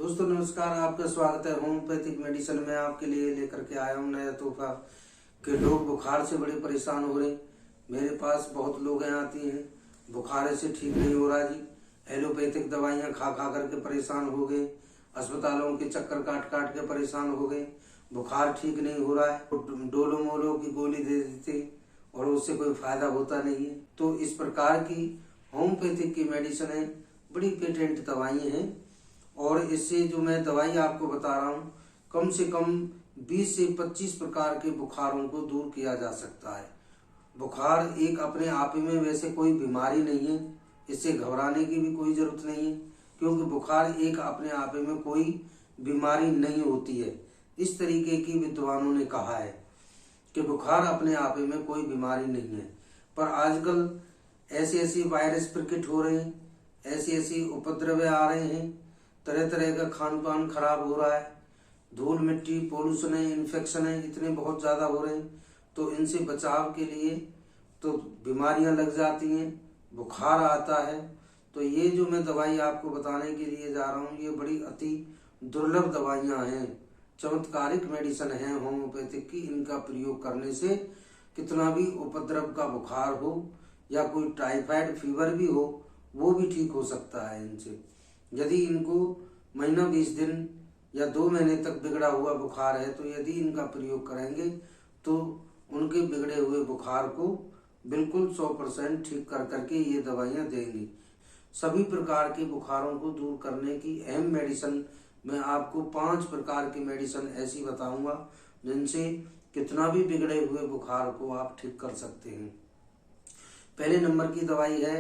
दोस्तों नमस्कार, आपका स्वागत है होम्योपैथिक मेडिसिन में। आपके लिए लेकर के आया हूँ नया तोहफा कि लोग बुखार से बड़े परेशान हो रहे। मेरे पास बहुत लोग आती हैं, बुखार से ठीक नहीं हो रहा जी। एलोपैथिक दवाइयाँ खा खा करके परेशान हो गए, अस्पतालों के चक्कर काट काट के परेशान हो गए, बुखार ठीक नहीं हो रहा है। डोलो मोलो की गोली दे देते और उससे कोई फायदा होता नहीं है। तो इस प्रकार की होम्योपैथिक की मेडिसिन है, बड़ी पेटेंट दवाइयाँ हैं। और इससे जो मैं दवाई आपको बता रहा हूँ, कम से कम 20 से 25 प्रकार के बुखारों को दूर किया जा सकता है। बुखार एक अपने आप में वैसे कोई बीमारी नहीं है, इससे घबराने की भी कोई जरूरत नहीं है, क्योंकि बुखार एक अपने आप में कोई बीमारी नहीं होती है। इस तरीके की विद्वानों ने कहा है कि बुखार अपने आप में कोई बीमारी नहीं है। पर आजकल ऐसे ऐसे वायरस प्रकट हो रहे हैं, ऐसे ऐसे उपद्रव आ रहे हैं, तरह तरह का खान पान खराब हो रहा है, धूल मिट्टी पोल्यूशन है, इन्फेक्शन है, इतने बहुत ज़्यादा हो रहे हैं। तो इनसे बचाव के लिए तो बीमारियां लग जाती हैं, बुखार आता है। तो ये जो मैं दवाई आपको बताने के लिए जा रहा हूँ, ये बड़ी अति दुर्लभ दवाइयाँ हैं, चमत्कारिक मेडिसिन है होम्योपैथिक की। इनका प्रयोग करने से कितना भी उपद्रव का बुखार हो या कोई टाइफाइड फीवर भी हो, वो भी ठीक हो सकता है इनसे। यदि इनको महीना 20 दिन या 2 महीने तक बिगड़ा हुआ बुखार है, तो यदि इनका प्रयोग करेंगे तो उनके बिगड़े हुए बुखार को बिल्कुल 100% ठीक कर करके ये दवाइयाँ देंगी। सभी प्रकार के बुखारों को दूर करने की अहम मेडिसिन मैं आपको 5 प्रकार की मेडिसिन ऐसी बताऊंगा जिनसे कितना भी बिगड़े हुए बुखार को आप ठीक कर सकते हैं। पहले नंबर की दवाई है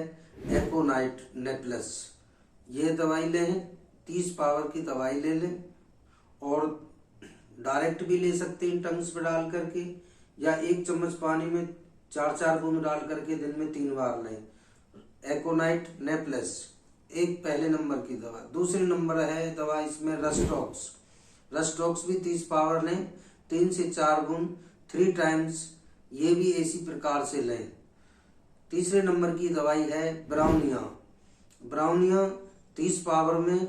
एकोनाइट नेप्लस। ये दवाई लें, 30 पावर की दवाई ले लें और डायरेक्ट भी ले सकते हैं टंग्स पे डाल करके, या 1 चम्मच पानी में 4-4 बूंद डाल करके दिन में 3 बार लें। एकोनाइट नेप्लस एक पहले नंबर की दवा। दूसरे नंबर है दवा इसमें रस्टॉक्स। रस्टॉक्स भी 30 पावर लें, 3 से 4 बूंद 3 टाइम्स, ये भी इसी प्रकार से लें। तीसरे नंबर की दवाई है ब्राउनिया। ब्राउनिया 30 पावर में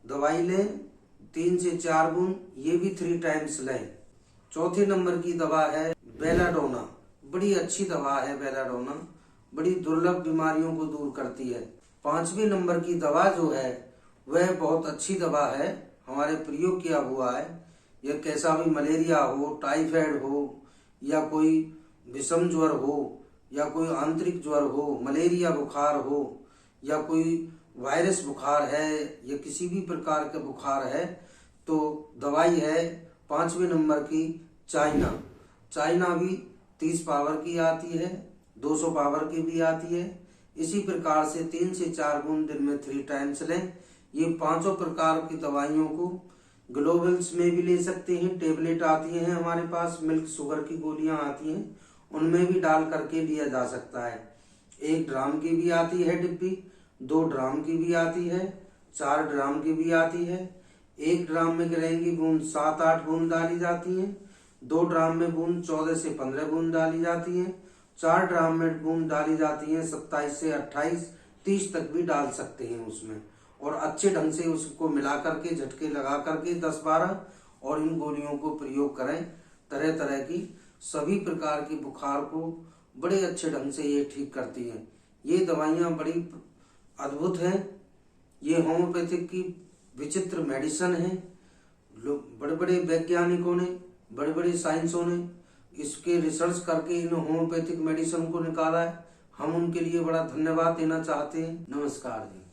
दवाई लें, 3 से 4 बूंद, ये भी 3 टाइम्स लें। चौथे नंबर की दवा है बेलाडोना। बड़ी अच्छी दवा है बेलाडोना, बड़ी दुर्लभ बीमारियों को दूर करती है। 5वें नंबर की दवा जो है वह बहुत अच्छी दवा है, हमारे प्रयोग किया हुआ है। यह कैसा भी मलेरिया हो, टाइफाइड हो, या कोई विषम ज्वर हो, या कोई आंतरिक ज्वर हो, मलेरिया बुखार हो, या कोई वायरस बुखार है, या किसी भी प्रकार का बुखार है, तो दवाई है 5वें नंबर की चाइना। चाइना भी 30 पावर की आती है, 200 पावर की भी आती है। इसी प्रकार से 3 से 4 बूंद दिन में 3 टाइम्स लें। ये 5 प्रकार की दवाइयों को ग्लोबल्स में भी ले सकते हैं, टेबलेट आती हैं हमारे पास, मिल्क शुगर की गोलियां आती हैं, उनमें भी डाल करके लिया जा सकता है। 1 ड्राम की भी आती है डिब्बी, 2 ड्राम की भी आती है, 4 ड्राम की भी आती है। 1 ड्राम में गिरेंगी बूंद 7-8 बूंद डाली जाती हैं, 2 ड्राम में बूंद 14 से 15 बूंद डाली जाती हैं, 4 ड्राम में बूंद डाली जाती हैं 27 से 28, 30 तक भी डाल सकते हैं उसमें। और अच्छे ढंग से उसको मिला करके झटके लगा करके 10-12 और इन गोलियों को प्रयोग करें। तरह तरह की सभी प्रकार की बुखार को बड़े अच्छे ढंग से ये ठीक करती हैं। ये दवाइयाँ बड़ी अद्भुत हैं, ये होम्योपैथिक की विचित्र मेडिसिन है। लोग बड़े बड़े वैज्ञानिकों ने, बड़े बड़े साइंसों ने इसके रिसर्च करके इन होम्योपैथिक मेडिसिन को निकाला है। हम उनके लिए बड़ा धन्यवाद देना चाहते हैं। नमस्कार जी।